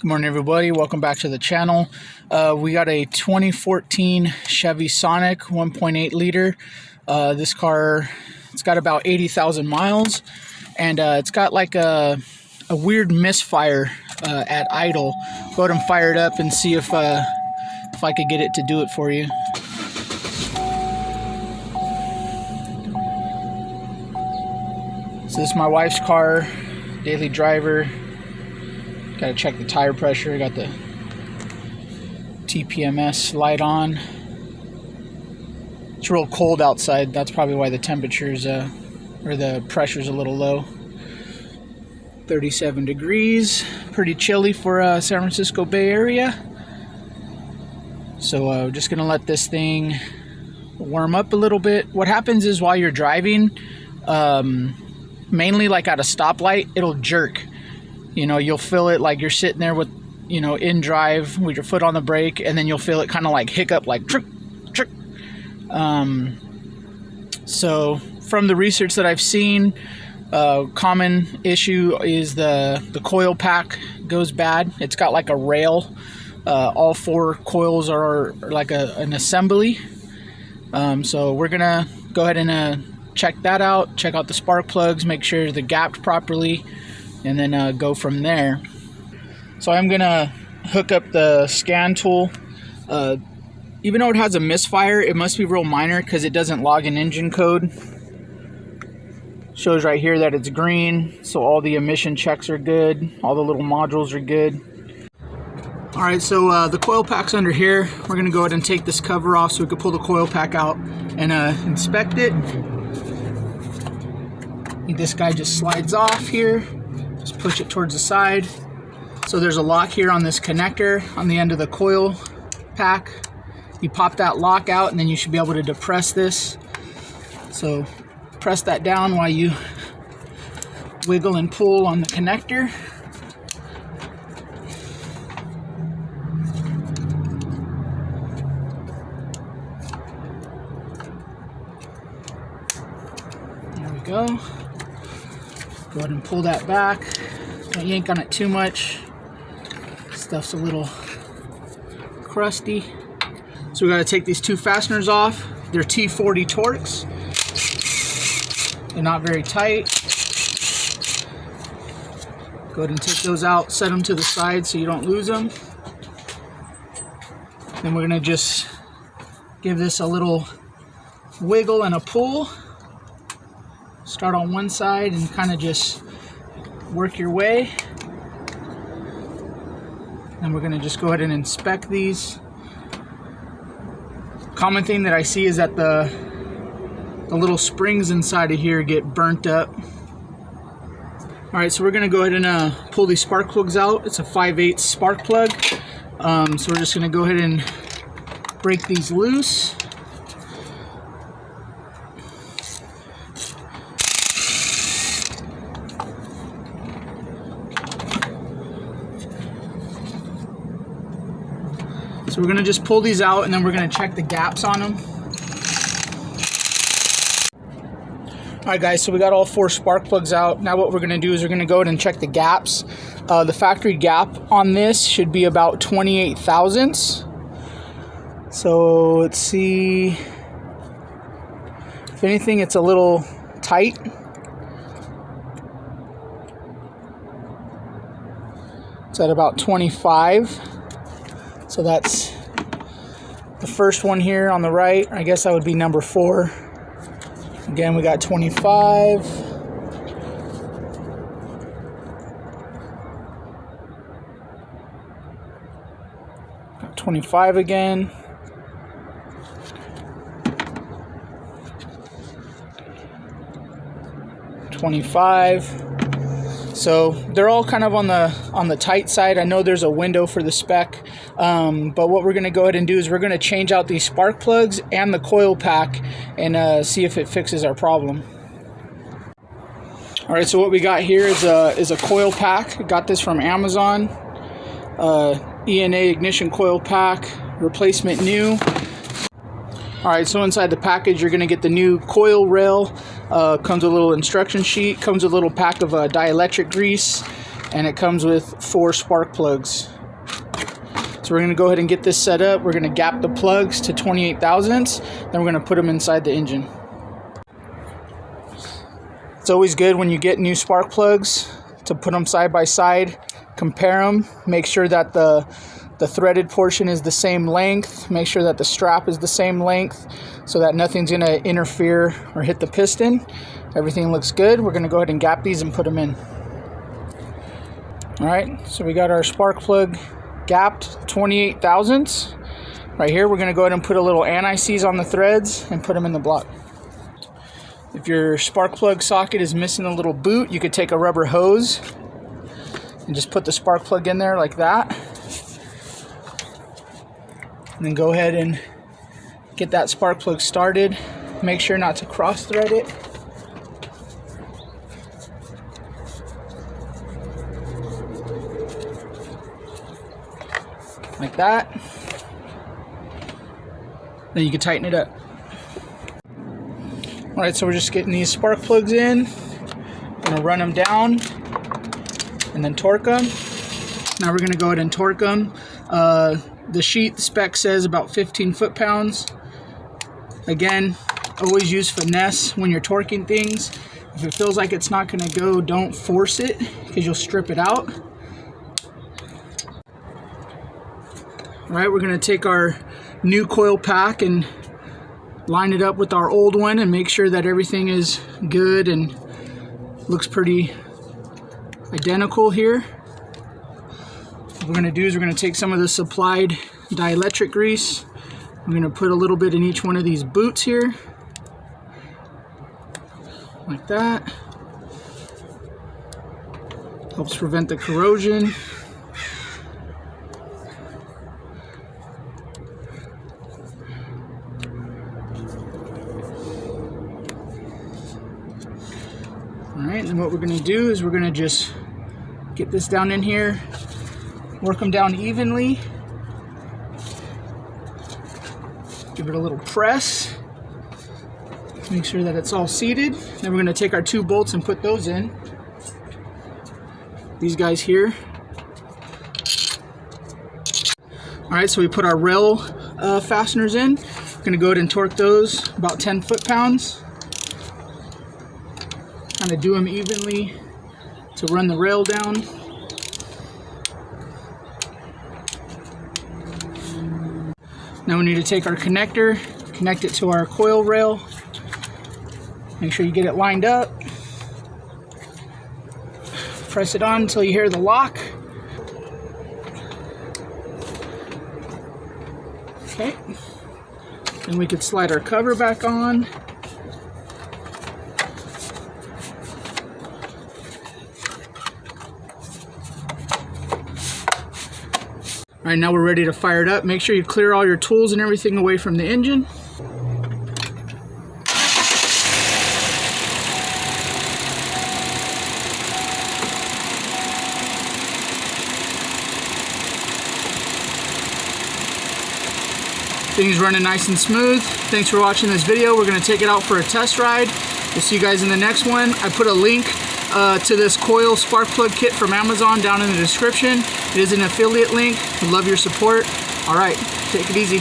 Good morning, everybody. Welcome back to the channel. We got a 2014 Chevy Sonic 1.8 liter. This car, it's got about 80,000 miles, and it's got like a weird misfire at idle. Go ahead and fire it up and see if I could get it to do it for you. So this is my wife's car, daily driver. Got to check the tire pressure. Got the TPMS light on. It's real cold outside. That's probably why the temperature's or the pressure's a little low. 37 degrees. Pretty chilly for San Francisco Bay Area. So we're just gonna let this thing warm up a little bit. What happens is while you're driving, mainly like at a stoplight, it'll jerk. You know, you'll feel it like you're sitting there with, you know, in drive with your foot on the brake, and then you'll feel it kind of like hiccup, like trick, trick. So from the research that I've seen, common issue is the coil pack goes bad. It's got like a rail. All four coils are like an assembly. So we're gonna go ahead and check that out. Check out the spark plugs, make sure they're gapped properly, and then go from there. So I'm gonna hook up the scan tool. Even though it has a misfire, it must be real minor because it doesn't log an engine code. Shows right here that it's green, so all the emission checks are good. All the little modules are good. All right, so the coil pack's under here. We're gonna go ahead and take this cover off so we can pull the coil pack out and inspect it. This guy just slides off here. Just push it towards the side. So there's a lock here on this connector on the end of the coil pack. You pop that lock out and then you should be able to depress this. So press that down while you wiggle and pull on the connector. There we go. Go ahead and pull that back. Don't yank on it too much. Stuff's a little crusty. So we got to take these two fasteners off. They're T40 Torx. They're not very tight. Go ahead and take those out, set them to the side so you don't lose them. Then we're going to just give this a little wiggle and a pull. Start on one side and kind of just work your way. And we're going to just go ahead and inspect these. Common thing that I see is that the little springs inside of here get burnt up. Alright, so we're going to go ahead and pull these spark plugs out. It's a 5/8 spark plug. So we're just going to go ahead and break these loose. So we're going to just pull these out and then we're going to check the gaps on them. Alright guys, so we got all four spark plugs out. Now what we're going to do is we're going to go ahead and check the gaps. The factory gap on this should be about 28 thousandths. So let's see. If anything, it's a little tight. It's at about 25. So that's the first one here on the right. I guess that would be number 4. Again, we got 25. Got 25 again. $25. So they're all kind of on the tight side. I know there's a window for the spec, but what we're going to go ahead and do is we're going to change out these spark plugs and the coil pack and see if it fixes our problem. All right, so what we got here is a coil pack. Got this from Amazon. ENA ignition coil pack, replacement new. Alright, so inside the package you're going to get the new coil rail. Comes with a little instruction sheet, comes with a little pack of dielectric grease, and it comes with 4 spark plugs. So we're going to go ahead and get this set up. We're going to gap the plugs to 28 thousandths, then we're going to put them inside the engine. It's always good when you get new spark plugs to put them side by side, compare them, make sure that the threaded portion is the same length, make sure that the strap is the same length so that nothing's going to interfere or hit the piston. Everything looks good. We're going to go ahead and gap these and put them in. Alright, so we got our spark plug gapped 28 thousandths. Right here we're going to go ahead and put a little anti-seize on the threads and put them in the block. If your spark plug socket is missing a little boot, you could take a rubber hose and just put the spark plug in there like that. And then go ahead and get that spark plug started. Make sure not to cross thread it. Like that. Then you can tighten it up. Alright, so we're just getting these spark plugs in. Gonna run them down and then torque them. Now we're gonna go ahead and torque them. The sheet spec says about 15 foot-pounds. Again, always use finesse when you're torquing things. If it feels like it's not gonna go, don't force it because you'll strip it out. Alright, we're gonna take our new coil pack and line it up with our old one and make sure that everything is good and looks pretty identical here. What we're going to do is we're going to take some of the supplied dielectric grease. I'm going to put a little bit in each one of these boots here, like that. Helps prevent the corrosion. Alright, and what we're going to do is we're going to just get this down in here, work them down evenly, give it a little press, make sure that it's all seated. Then we're going to take our 2 bolts and put those in. These guys here. Alright, so we put our rail fasteners in. We're going to go ahead and torque those about 10 foot-pounds. Kind of do them evenly to run the rail down. Now we need to take our connector, connect it to our coil rail. Make sure you get it lined up. Press it on until you hear the lock. Okay. Then we could slide our cover back on. Alright, now we're ready to fire it up. Make sure you clear all your tools and everything away from the engine. Things running nice and smooth. Thanks for watching this video. We're going to take it out for a test ride. We'll see you guys in the next one. I put a link to this coil spark plug kit from Amazon down in the description. It is an affiliate link. We'd love your support. All right, take it easy.